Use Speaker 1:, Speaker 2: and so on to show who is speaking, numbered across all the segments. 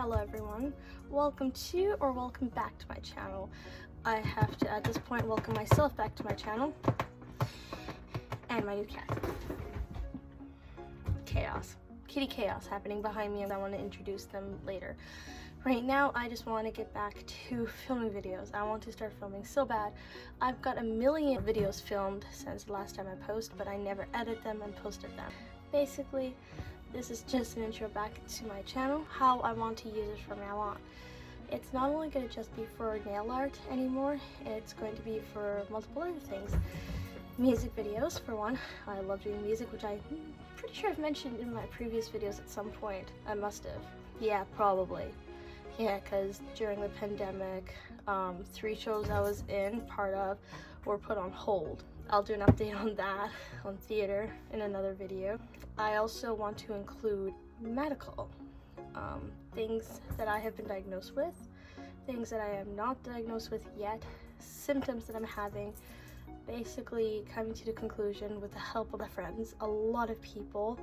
Speaker 1: Hello everyone, welcome to or welcome back to my channel. I have to at this point welcome myself back to my channel and my new cat. Kitty chaos happening behind me, and I want to introduce them later. Right now I just want to get back to filming videos. I want to start filming so bad. I've got a million videos filmed since the last time I posted, but I never edit them and posted them. Basically, this is just an intro back to my channel, how I want to use it from now on. It's not only going to just be for nail art anymore, it's going to be for multiple other things. Music videos, for one. I love doing music, which I'm pretty sure I've mentioned in my previous videos at some point. I must have. Yeah, probably. Yeah, because during the pandemic, 3 shows I was part of were put on hold. I'll do an update on that, on theater, in another video. I also want to include medical, things that I have been diagnosed with, things that I am not diagnosed with yet, symptoms that I'm having, basically coming to the conclusion with the help of my friends, a lot of people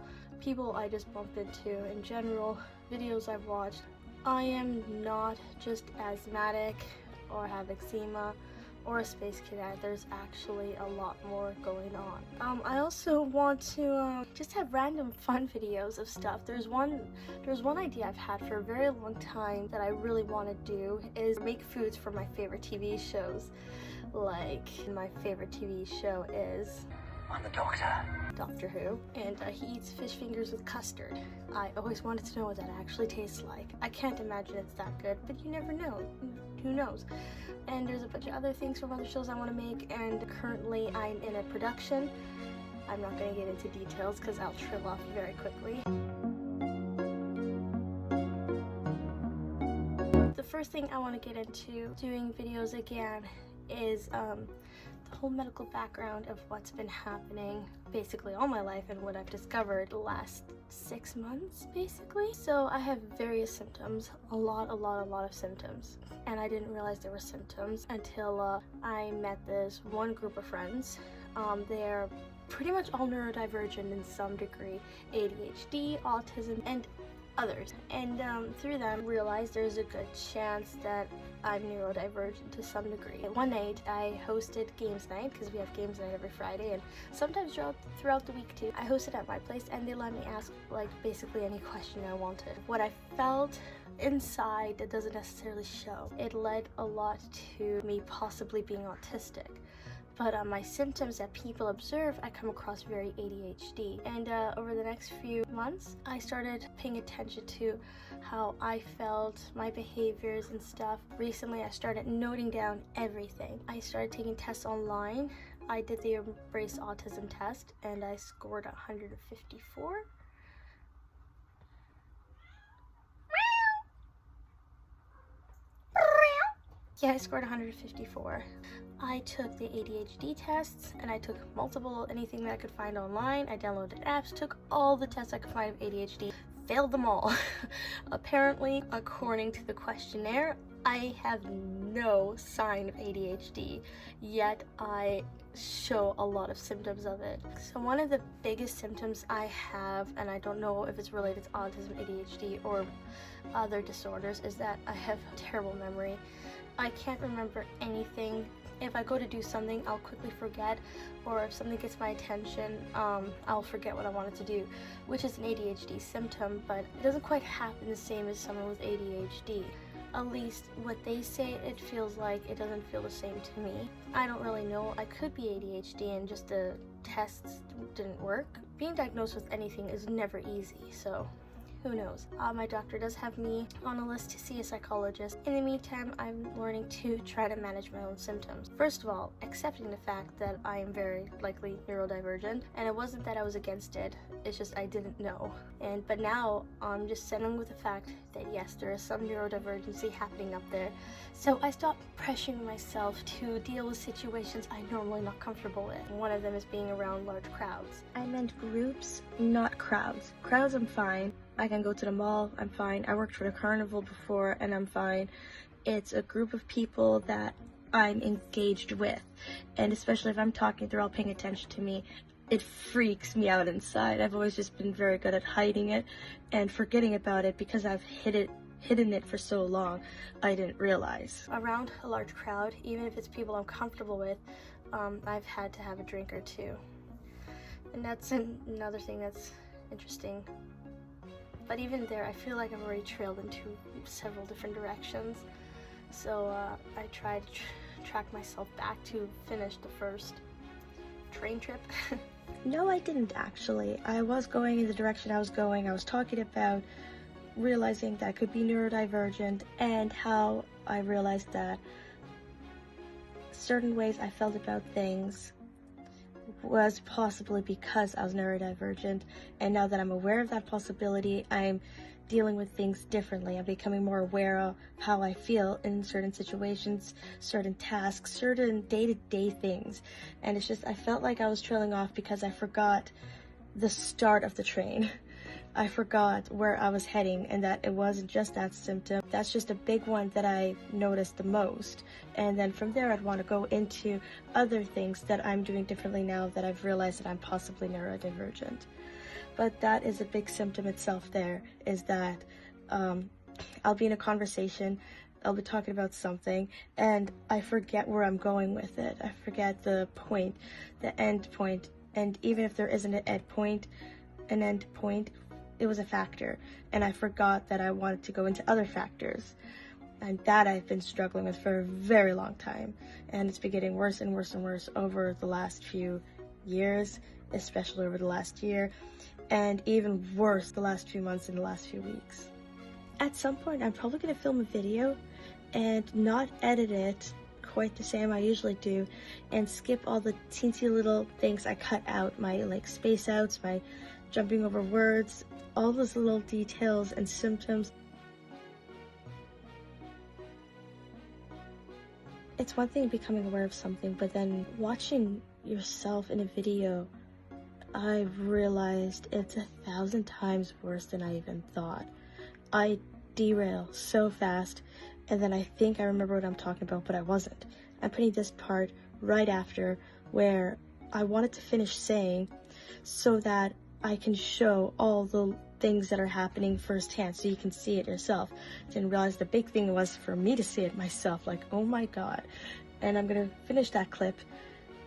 Speaker 1: I just bump into in general, videos I've watched. I am not just asthmatic or have eczema or a space cadet. There's actually a lot more going on. I also want to just have random fun videos of stuff. There's one idea I've had for a very long time that I really want to do is make foods for my favorite TV shows. Like, my favorite TV show is
Speaker 2: I'm the Doctor.
Speaker 1: Doctor Who, and he eats fish fingers with custard. I always wanted to know what that actually tastes like. I can't imagine it's that good, but you never know. Who knows? And there's a bunch of other things from other shows I want to make, and currently I'm in a production. I'm not going to get into details because I'll trail off very quickly. The first thing I want to get into doing videos again is the whole medical background of what's been happening basically all my life and what I've discovered the last 6 months basically. So I have various symptoms, a lot of symptoms, and I didn't realize there were symptoms until I met this one group of friends. They're pretty much all neurodivergent in some degree, ADHD, autism, and others, and through them realized there's a good chance that I'm neurodivergent to some degree. One night I hosted games night, because we have games night every Friday, and sometimes throughout the week too. I hosted at my place, and they let me ask like basically any question I wanted. What I felt inside that doesn't necessarily show. It led a lot to me possibly being autistic. But my symptoms that people observe, I come across very ADHD. And over the next few months, I started paying attention to how I felt, my behaviors and stuff. Recently, I started noting down everything. I started taking tests online. I did the Embrace Autism test, and I scored 154. Yeah, I scored 154. I took the ADHD tests, and I took anything that I could find online. I downloaded apps, took all the tests I could find of ADHD, failed them all. Apparently, according to the questionnaire, I have no sign of ADHD, yet I show a lot of symptoms of it. So one of the biggest symptoms I have, and I don't know if it's related to autism, ADHD, or other disorders, is that I have terrible memory. I can't remember anything. If I go to do something, I'll quickly forget, or if something gets my attention, I'll forget what I wanted to do, which is an ADHD symptom, but it doesn't quite happen the same as someone with ADHD. At least what they say it feels like, it doesn't feel the same to me. I don't really know. I could be ADHD and just the tests didn't work. Being diagnosed with anything is never easy, so who knows? My doctor does have me on a list to see a psychologist. In the meantime, I'm learning to try to manage my own symptoms. First of all, accepting the fact that I am very likely neurodivergent, and it wasn't that I was against it, it's just I didn't know. But now I'm just settling with the fact that yes, there is some neurodivergency happening up there. So I stopped pressuring myself to deal with situations I'm normally not comfortable with. One of them is being around large crowds. I meant groups, not crowds. Crowds I'm fine. I can go to the mall, I'm fine. I worked for the carnival before and I'm fine. It's a group of people that I'm engaged with, and especially if I'm talking, they're all paying attention to me. It freaks me out inside. I've always just been very good at hiding it and forgetting about it because I've hid it hidden it for so long, I didn't realize. Around a large crowd, even if it's people I'm comfortable with, I've had to have a drink or two. And that's another thing that's interesting. But even there, I feel like I've already trailed into several different directions. So I tried to track myself back to finish the first train trip. No, I didn't actually. I was going in the direction I was going. I was talking about realizing that I could be neurodivergent and how I realized that certain ways I felt about things was possibly because I was neurodivergent, and now that I'm aware of that possibility, I'm dealing with things differently. I'm becoming more aware of how I feel in certain situations, certain tasks, certain day-to-day things. And it's just, I felt like I was trailing off because I forgot the start of the train. I forgot where I was heading, and that it wasn't just that symptom. That's just a big one that I noticed the most. And then from there, I'd want to go into other things that I'm doing differently now that I've realized that I'm possibly neurodivergent. But that is a big symptom itself there, is that I'll be in a conversation, I'll be talking about something, and I forget where I'm going with it. I forget the point, the end point, and even if there isn't an end point, it was a factor, and I forgot that I wanted to go into other factors. And that I've been struggling with for a very long time, and it's been getting worse and worse and worse over the last few years, especially over the last year, and even worse the last few months and the last few weeks. At some point, I'm probably going to film a video and not edit it quite the same I usually do, and skip all the teensy little things I cut out, my like space outs, my jumping over words, all those little details and symptoms. It's one thing becoming aware of something, but then watching yourself in a video, I've realized it's 1,000 times worse than I even thought. I derail so fast, and then I think I remember what I'm talking about, but I wasn't. I'm putting this part right after where I wanted to finish saying so that I can show all the things that are happening firsthand so you can see it yourself. Didn't realize the big thing was for me to see it myself, like, oh my god. And I'm gonna finish that clip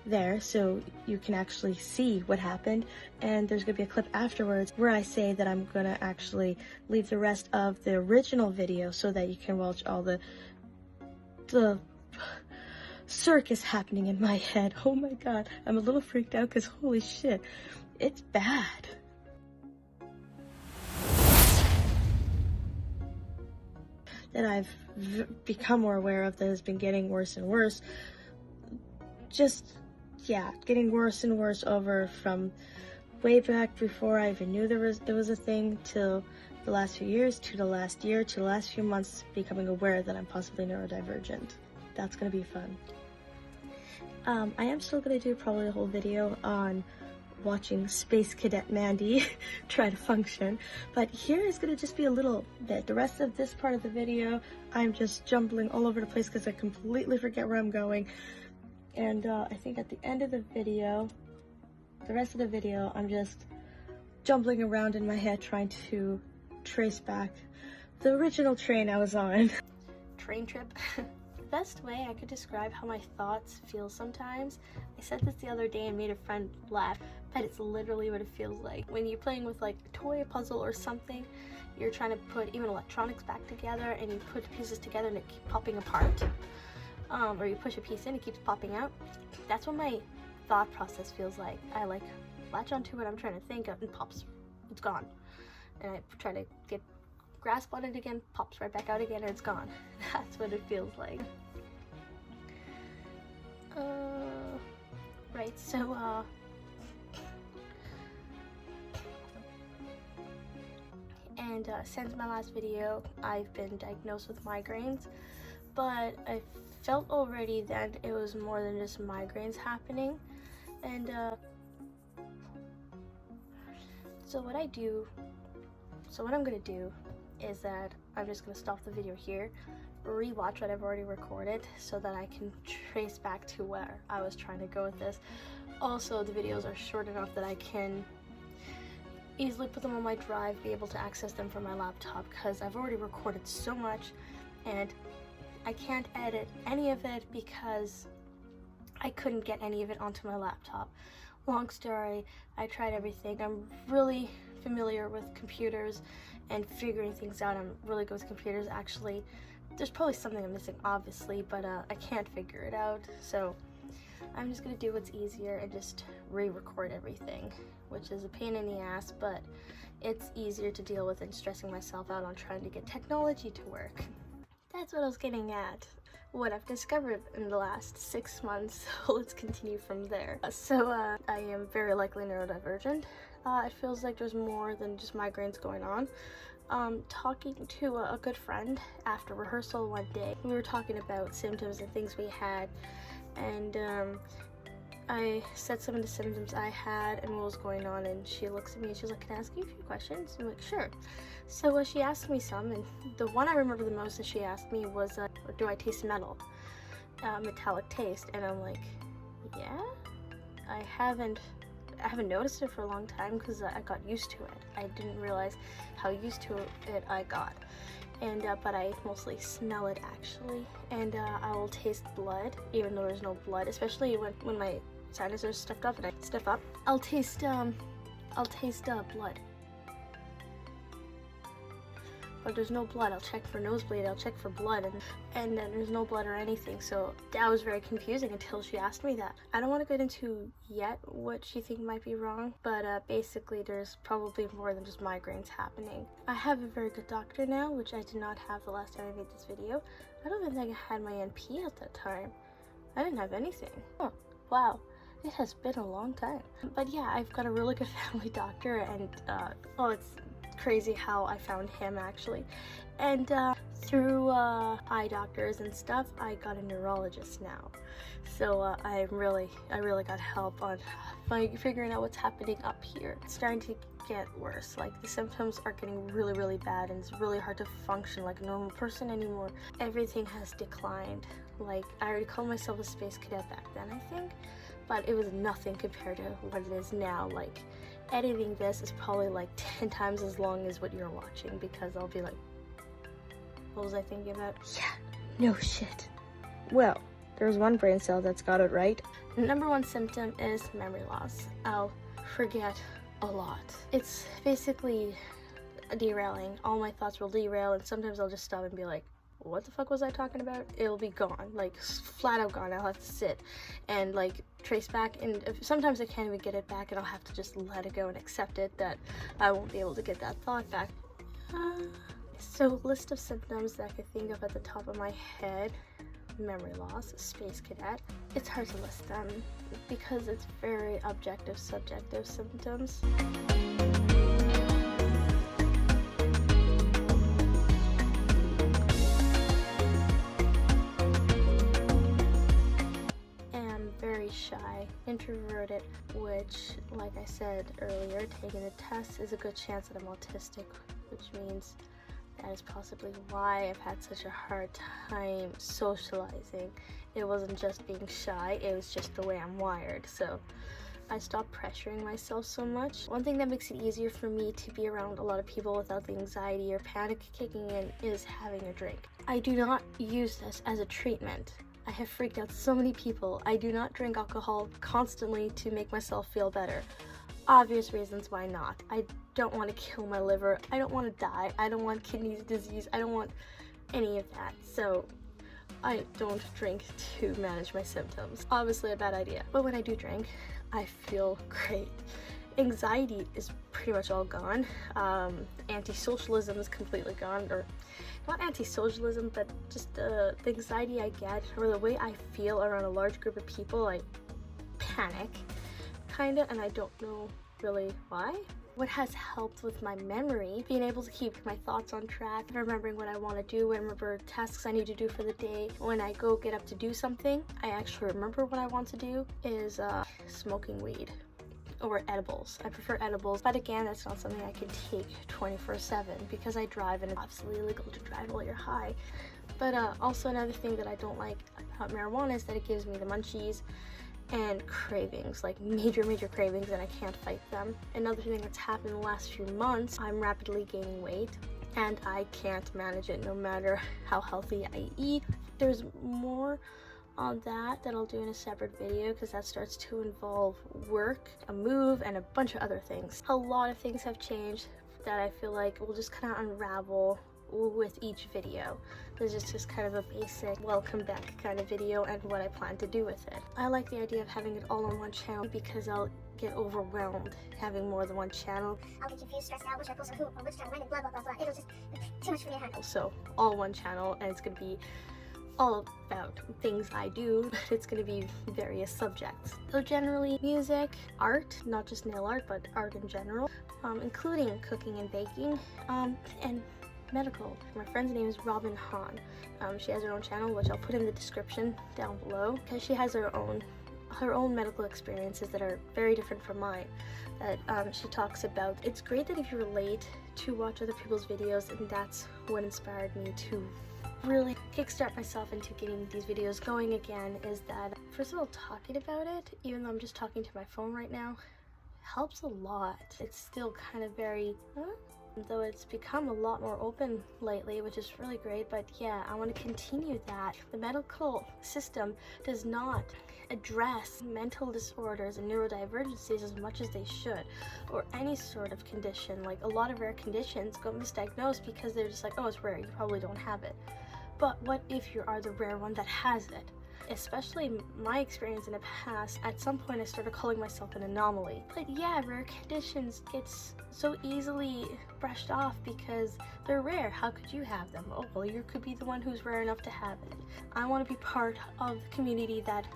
Speaker 1: there so you can actually see what happened, and there's gonna be a clip afterwards where I say that I'm gonna actually leave the rest of the original video so that you can watch all the circus happening in my head. Oh my god, I'm a little freaked out because holy shit, it's bad. That I've become more aware of, that has been getting worse and worse. Just, yeah, getting worse and worse over from way back before I even knew there was a thing, till the last few years, to the last year, to the last few months, becoming aware that I'm possibly neurodivergent. That's gonna be fun. I am still gonna do probably a whole video on watching Space Cadet Mandy try to function, but here is going to just be a little bit. The rest of this part of the video, I'm just jumbling all over the place because I completely forget where I'm going, and I think at the end of the video, the rest of the video, I'm just jumbling around in my head trying to trace back the original train I was on. Train trip. The best way I could describe how my thoughts feel sometimes, I said this the other day and made a friend laugh, but it's literally what it feels like. When you're playing with like a toy, a puzzle or something, you're trying to put even electronics back together and you put pieces together and it keeps popping apart. Or you push a piece in, it keeps popping out. That's what my thought process feels like. I like latch onto what I'm trying to think of and pops, it's gone. And I try to get grasp on it again, pops right back out again, and it's gone. That's what it feels like. Right, so since my last video, I've been diagnosed with migraines, but I felt already that it was more than just migraines happening, and so what I'm gonna do is that I'm just gonna stop the video here, rewatch what I've already recorded so that I can trace back to where I was trying to go with this. Also, the videos are short enough that I can easily put them on my drive, be able to access them from my laptop, because I've already recorded so much and I can't edit any of it because I couldn't get any of it onto my laptop. Long story, I tried everything. I'm really familiar with computers and figuring things out. I'm really good with computers. Actually, there's probably something I'm missing, obviously, but I can't figure it out. So I'm just gonna do what's easier and just re-record everything, which is a pain in the ass, but it's easier to deal with than stressing myself out on trying to get technology to work. That's what I was getting at. What I've discovered in the last 6 months, so let's continue from there. I am very likely neurodivergent. It feels like there's more than just migraines going on. Talking to a good friend after rehearsal one day, we were talking about symptoms and things we had, and I said some of the symptoms I had and what was going on, and she looks at me and she's like, "Can I ask you a few questions?" I'm like, "Sure." So she asked me some, and the one I remember the most that she asked me was, do I taste metal? Metallic taste. And I'm like, yeah? I haven't noticed it for a long time because I got used to it. I didn't realize how used to it I got. And but I mostly smell it actually, and I will taste blood even though there's no blood, especially when my sinuses are stuffed up and I stiff up. I'll taste blood. But there's no blood. I'll check for nosebleed, I'll check for blood, and then there's no blood or anything. So that was very confusing until she asked me that. I don't want to get into yet what she think might be wrong, but basically there's probably more than just migraines happening. I have a very good doctor now, which I did not have the last time I made this video. I don't even think I had my NP at that time. I didn't have anything. Oh, wow. It has been a long time. But yeah, I've got a really good family doctor, and it's crazy how I found him actually. And through eye doctors and stuff, I got a neurologist now. So I really got help on figuring out what's happening up here. It's starting to get worse. Like, the symptoms are getting really bad, and it's really hard to function like a normal person anymore. Everything has declined. Like, I already called myself a space cadet back then, I think, but it was nothing compared to what it is now. Like, editing this is probably like 10 times as long as what you're watching, because I'll be like, what was I thinking about? Yeah, no shit. Well, there's one brain cell that's got it right. The number one symptom is memory loss. I'll forget a lot. It's basically derailing. All my thoughts will derail, and sometimes I'll just stop and be like, what the fuck was I talking about? It'll be gone, like flat out gone. I'll have to sit and like trace back, and sometimes I can't even get it back, and I'll have to just let it go and accept it that I won't be able to get that thought back. So list of symptoms that I could think of at the top of my head: memory loss, space cadet. It's hard to list them because it's very objective, subjective symptoms. Shy, introverted, which, like I said earlier, taking a test is a good chance that I'm autistic, which means that is possibly why I've had such a hard time socializing. It wasn't just being shy, it was just the way I'm wired. So I stopped pressuring myself so much. One thing that makes it easier for me to be around a lot of people without the anxiety or panic kicking in is having a drink. I do not use this as a treatment. I have freaked out so many people. I do not drink alcohol constantly to make myself feel better. Obvious reasons why not. I don't want to kill my liver. I don't want to die. I don't want kidney disease. I don't want any of that. So I don't drink to manage my symptoms. Obviously a bad idea. But when I do drink, I feel great. Anxiety is pretty much all gone. Anti-socialism is completely gone, or not anti-socialism, but just the anxiety I get, or the way I feel around a large group of people. I panic, kinda, and I don't know really why. What has helped with my memory, being able to keep my thoughts on track, remembering what I want to do, remember tasks I need to do for the day. When I go get up to do something, I actually remember what I want to do, is smoking weed. Or edibles. I prefer edibles, but again, that's not something I can take 24/7 because I drive, and it's absolutely illegal to drive while you're high. But also another thing that I don't like about marijuana is that it gives me the munchies, and cravings, like major cravings, and I can't fight them. Another thing that's happened in the last few months, I'm rapidly gaining weight and I can't manage it no matter how healthy I eat. There's more on that I'll do in a separate video because that starts to involve work, a move, and a bunch of other things. A lot of things have changed that I feel like will just kind of unravel with each video. This is just kind of a basic welcome back kind of video and what I plan to do with it. I like the idea of having it all on one channel because I'll get overwhelmed having more than one channel.
Speaker 2: I'll get confused, stressed out, which I post on who, or which time, when, and blah blah blah blah. It'll just too much for me to handle.
Speaker 1: So all one channel, and it's gonna be all about things I do, but it's going to be various subjects. So generally music, art, not just nail art, but art in general, including cooking and baking, and medical. My friend's name is Robin Hahn. She has her own channel, which I'll put in the description down below, because she has her own medical experiences that are very different from mine, that she talks about. It's great that if you relate to watch other people's videos, and that's what inspired me to really kickstart myself into getting these videos going again, is that first of all, talking about it, even though I'm just talking to my phone right now, helps a lot. It's still kind of very though it's become a lot more open lately, which is really great. But yeah, I want to continue that. The medical system does not address mental disorders and neurodivergencies as much as they should, or any sort of condition. Like a lot of rare conditions go misdiagnosed because they're just like, oh, it's rare, you probably don't have it. But what if you are the rare one that has it? Especially my experience in the past, at some point I started calling myself an anomaly. But yeah, rare conditions get so easily brushed off because they're rare. How could you have them? Oh, well, you could be the one who's rare enough to have it. I want to be part of the community that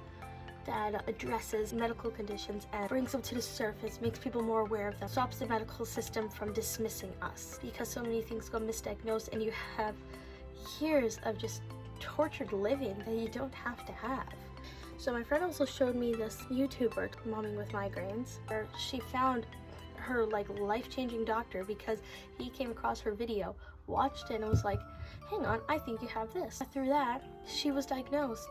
Speaker 1: addresses medical conditions and brings them to the surface, makes people more aware of them, stops the medical system from dismissing us, because so many things go misdiagnosed and you have years of just tortured living that you don't have to have. So my friend also showed me this YouTuber, Momming with Migraines, where she found her like life-changing doctor because he came across her video, watched it, and was like, hang on, I think you have this. Through that, she was diagnosed,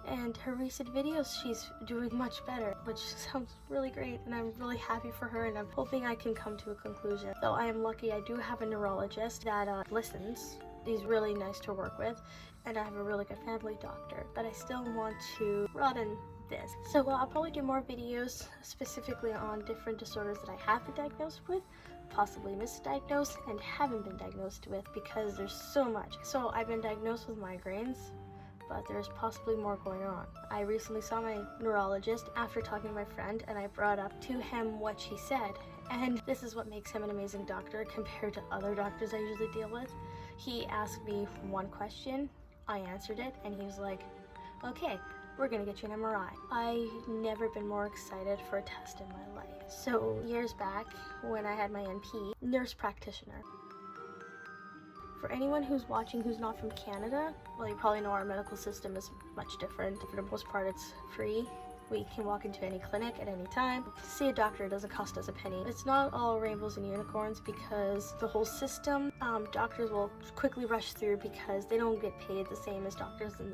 Speaker 1: and her recent videos, she's doing much better, which sounds really great, and I'm really happy for her, and I'm hoping I can come to a conclusion. Though I am lucky, I do have a neurologist that listens. He's really nice to work with, and I have a really good family doctor, but I still want to broaden this. So I'll probably do more videos specifically on different disorders that I have been diagnosed with, possibly misdiagnosed, and haven't been diagnosed with, because there's so much. So I've been diagnosed with migraines, but there's possibly more going on. I recently saw my neurologist after talking to my friend, and I brought up to him what she said, and this is what makes him an amazing doctor compared to other doctors I usually deal with. He asked me one question, I answered it, and he was like, okay, we're gonna get you an MRI. I've never been more excited for a test in my life. So years back, when I had my NP, nurse practitioner. For anyone who's watching who's not from Canada, well, you probably know our medical system is much different. For the most part, it's free. We can walk into any clinic at any time. To see a doctor doesn't cost us a penny. It's not all rainbows and unicorns, because the whole system, doctors will quickly rush through because they don't get paid the same as doctors in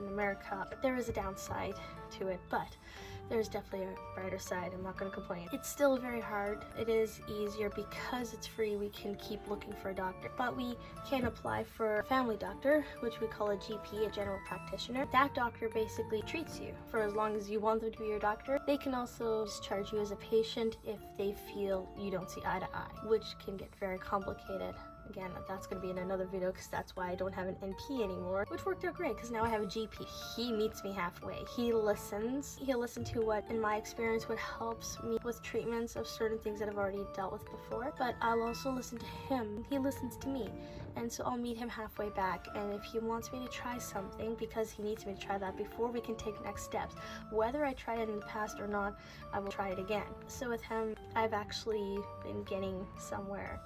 Speaker 1: America. There is a downside to it, but there's definitely a brighter side. I'm not going to complain. It's still very hard. It is easier because it's free. We can keep looking for a doctor, but we can apply for a family doctor, which we call a GP, a general practitioner. That doctor basically treats you for as long as you want them to be your doctor. They can also discharge you as a patient if they feel you don't see eye to eye, which can get very complicated. Again, that's going to be in another video, because that's why I don't have an NP anymore, which worked out great because now I have a GP. He meets me halfway. He listens. He'll listen to what, in my experience, what helps me with treatments of certain things that I've already dealt with before, but I'll also listen to him. He listens to me, and so I'll meet him halfway back, and if he wants me to try something, because he needs me to try that before we can take next steps, whether I tried it in the past or not, I will try it again. So with him, I've actually been getting somewhere.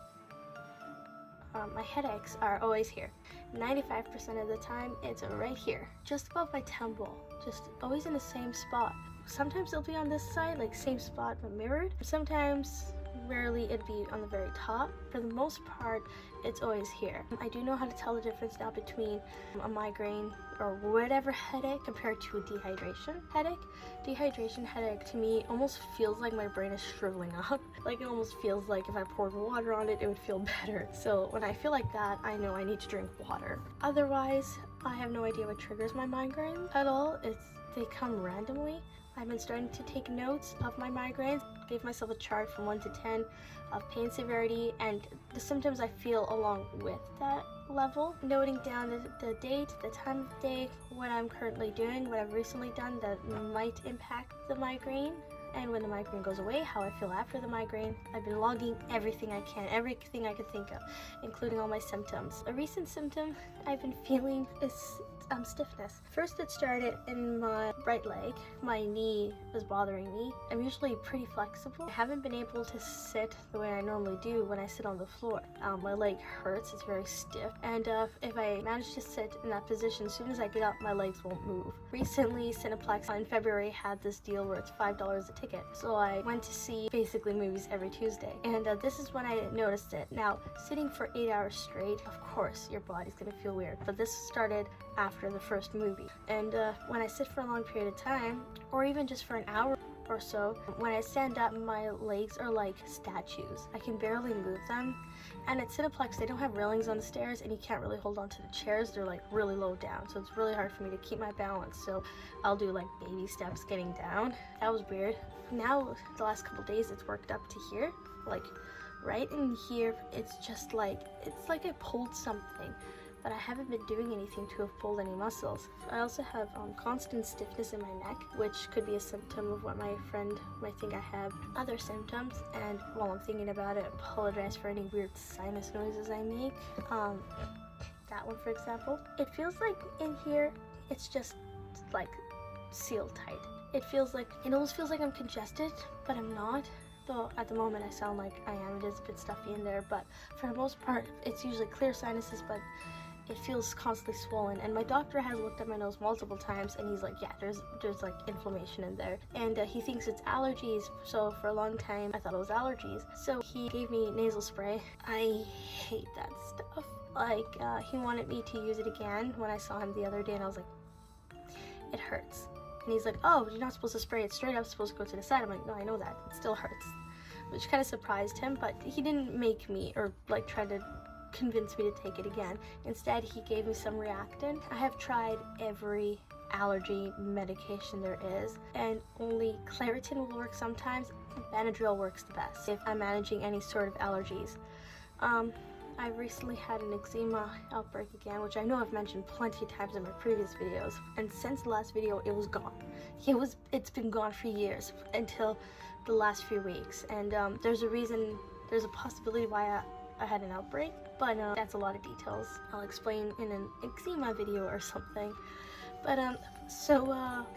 Speaker 1: My headaches are always here. 95% of the time, it's right here, just above my temple, just always in the same spot. Sometimes they'll be on this side, like same spot but mirrored. Sometimes rarely it'd be on the very top. For the most part, it's always here. I do know how to tell the difference now between a migraine or whatever headache compared to a dehydration headache. Dehydration headache to me almost feels like my brain is shriveling up. Like it almost feels like if I poured water on it, it would feel better. So when I feel like that, I know I need to drink water. Otherwise, I have no idea what triggers my migraines at all. They come randomly. I've been starting to take notes of my migraines, gave myself a chart from 1 to 10 of pain severity and the symptoms I feel along with that level, noting down the date, the time of day, what I'm currently doing, what I've recently done that might impact the migraine, and when the migraine goes away, how I feel after the migraine. I've been logging everything I can, everything I could think of, including all my symptoms. A recent symptom I've been feeling is stiffness. First it started in my right leg. My knee was bothering me. I'm usually pretty flexible. I haven't been able to sit the way I normally do when I sit on the floor. My leg hurts, it's very stiff, and if I manage to sit in that position, as soon as I get up, my legs won't move. Recently, Cineplex in February had this deal where it's $5 a ticket. So I went to see basically movies every Tuesday, and this is when I noticed it. Now, sitting for 8 hours straight, of course, your body's gonna feel weird, but this started after the first movie. And when I sit for a long period of time, or even just for an hour or so, when I stand up, my legs are like statues. I can barely move them. And at Cineplex, they don't have railings on the stairs, and you can't really hold on to the chairs. They're like really low down, so it's really hard for me to keep my balance. So I'll do like baby steps getting down. That was weird. Now, the last couple days, it's worked up to here, like right in here. It's just like, it's like I pulled something, but I haven't been doing anything to have pulled any muscles. I also have constant stiffness in my neck, which could be a symptom of what my friend might think I have. Other symptoms, and while I'm thinking about it, apologize for any weird sinus noises I make. That one, for example. It feels like in here, it's just like sealed tight. It almost feels like I'm congested, but I'm not. Though at the moment I sound like I am. It is a bit stuffy in there, but for the most part, it's usually clear sinuses, but it feels constantly swollen. And my doctor has looked at my nose multiple times, and he's like, yeah, there's like inflammation in there, and he thinks it's allergies. So for a long time I thought it was allergies, so he gave me nasal spray. I hate that stuff. Like he wanted me to use it again when I saw him the other day, and I was like, it hurts. And he's like, oh, you're not supposed to spray it straight up, it's supposed to go to the side. I'm like, no, I know that, it still hurts. Which kind of surprised him, but he didn't make me or like try to convince me to take it again. Instead, he gave me some Reactin. I have tried every allergy medication there is, and only Claritin will work sometimes. Benadryl works the best if I'm managing any sort of allergies. I've recently had an eczema outbreak again, which I know I've mentioned plenty of times in my previous videos, and since the last video it was gone. It's been gone for years until the last few weeks, and there's a possibility why I had an outbreak, but that's a lot of details I'll explain in an eczema video or something. But so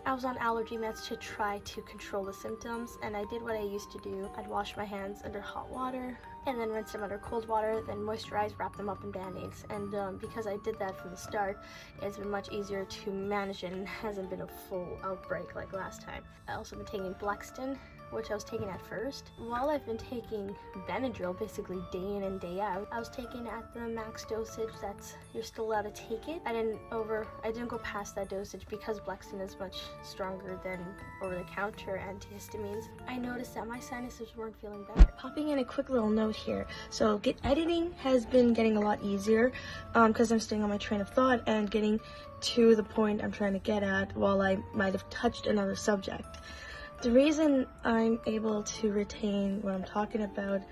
Speaker 1: I was on allergy meds to try to control the symptoms, and I did what I used to do. I'd wash my hands under hot water, and then rinse them under cold water, then moisturize, wrap them up in band-aids. And because I did that from the start, it's been much easier to manage it and hasn't been a full outbreak like last time. I also been taking Blexten, which I was taking at first. While I've been taking Benadryl basically day in and day out, I was taking at the max dosage that's you're still allowed to take it. I didn't go past that dosage because Blexten is much stronger than over-the-counter antihistamines. I noticed that my sinuses weren't feeling better. Popping in a quick little note here. So editing has been getting a lot easier because I'm staying on my train of thought and getting to the point I'm trying to get at while I might have touched another subject. The reason I'm able to retain what I'm talking about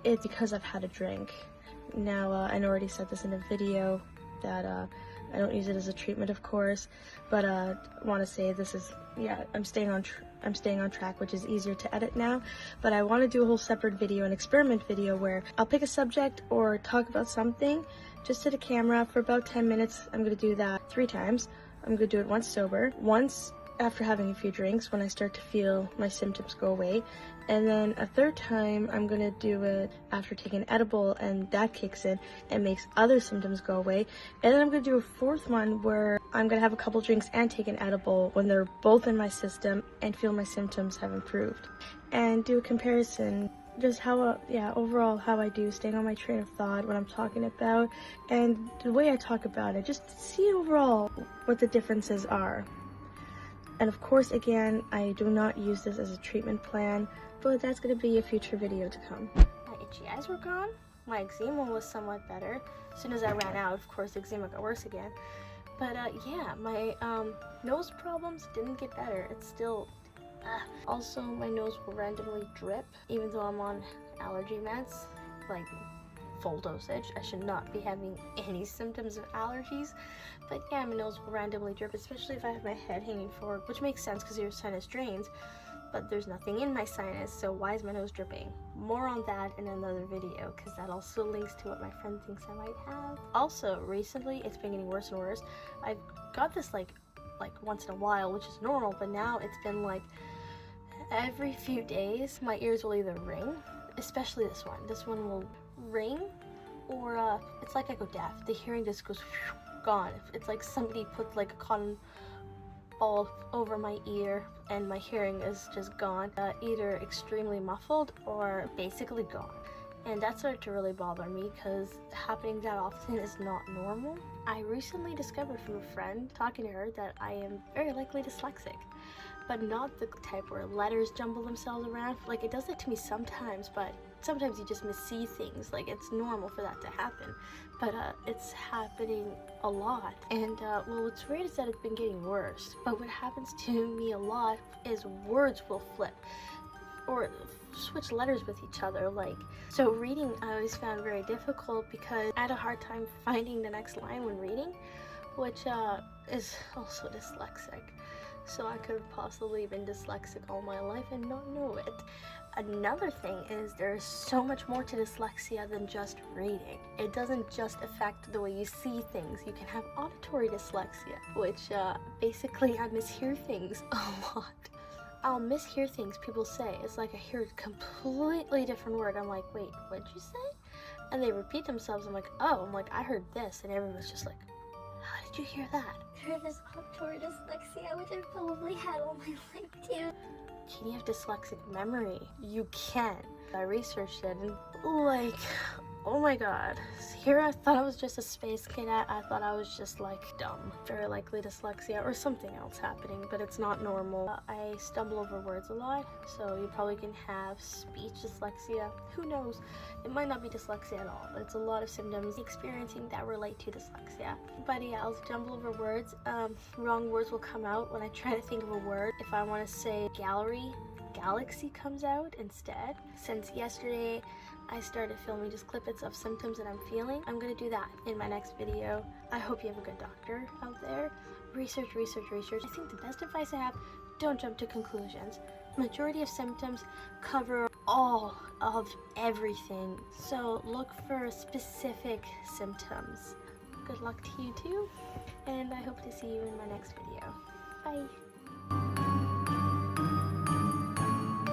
Speaker 1: is because I've had a drink. Now, I already said this in a video that I don't use it as a treatment, of course, but I want to say this is, yeah, I'm staying on track, which is easier to edit now. But I want to do a whole separate video, an experiment video, where I'll pick a subject or talk about something just to the camera for about 10 minutes. I'm going to do that 3 times. I'm going to do it once sober, once after having a few drinks when I start to feel my symptoms go away, and then a 3rd time I'm gonna do it after taking an edible and that kicks in and makes other symptoms go away, and then I'm gonna do a 4th one where I'm gonna have a couple drinks and take an edible when they're both in my system and feel my symptoms have improved, and do a comparison just how, yeah, overall how I do, staying on my train of thought, what I'm talking about, and the way I talk about it, just see overall what the differences are. And of course, again, I do not use this as a treatment plan, but that's going to be a future video to come. My itchy eyes were gone. My eczema was somewhat better. As soon as I ran out, of course, eczema got worse again. But yeah, my nose problems didn't get better. It's still... Also, my nose will randomly drip, even though I'm on allergy meds, like full dosage. I should not be having any symptoms of allergies, but yeah, my nose will randomly drip, especially if I have my head hanging forward, which makes sense because your sinus drains, but there's nothing in my sinus, so why is my nose dripping? More on that in another video, because that also links to what my friend thinks I might have. Also, recently, it's been getting worse and worse. I've got this like once in a while, which is normal, but now it's been like every few days my ears will either ring, especially this one. This one will ring, or it's like I go deaf. The hearing just goes gone. It's like somebody put like a cotton ball over my ear and my hearing is just gone. Either extremely muffled or basically gone. And that started to really bother me because happening that often is not normal. I recently discovered from a friend, talking to her, that I am very likely dyslexic, but not the type where letters jumble themselves around. Like, it does that to me sometimes, but sometimes you just see things. Like, it's normal for that to happen, but it's happening a lot. And well, what's weird is that it's been getting worse, but what happens to me a lot is words will flip or switch letters with each other. Like, so reading I always found very difficult because I had a hard time finding the next line when reading, which is also dyslexic. So I could have possibly been dyslexic all my life and not know it. Another thing is there's so much more to dyslexia than just reading. It doesn't just affect the way you see things. You can have auditory dyslexia, which basically I mishear things a lot. I'll mishear things people say. It's like I hear a completely different word. I'm like, wait, what'd you say? And they repeat themselves. I'm like, oh, I heard this. And everyone's just like, how did you hear that?
Speaker 2: There's auditory dyslexia, which I've probably had all my life too.
Speaker 1: Can you have dyslexic memory? You can. I researched it and like, oh my god. Here I thought I was just a space cadet. I thought I was just like dumb. Very likely dyslexia or something else happening, but it's not normal. I stumble over words a lot, so you probably can have speech dyslexia. Who knows? It might not be dyslexia at all, but it's a lot of symptoms experiencing that relate to dyslexia. But yeah, I'll stumble over words. Wrong words will come out when I try to think of a word. If I want to say gallery, galaxy comes out instead. Since yesterday, I started filming just clippets of symptoms that I'm feeling. I'm gonna do that in my next video. I hope you have a good doctor out there. Research, research, research. I think the best advice I have, don't jump to conclusions. Majority of symptoms cover all of everything. So look for specific symptoms. Good luck to you too, and I hope to see you in my next video. Bye.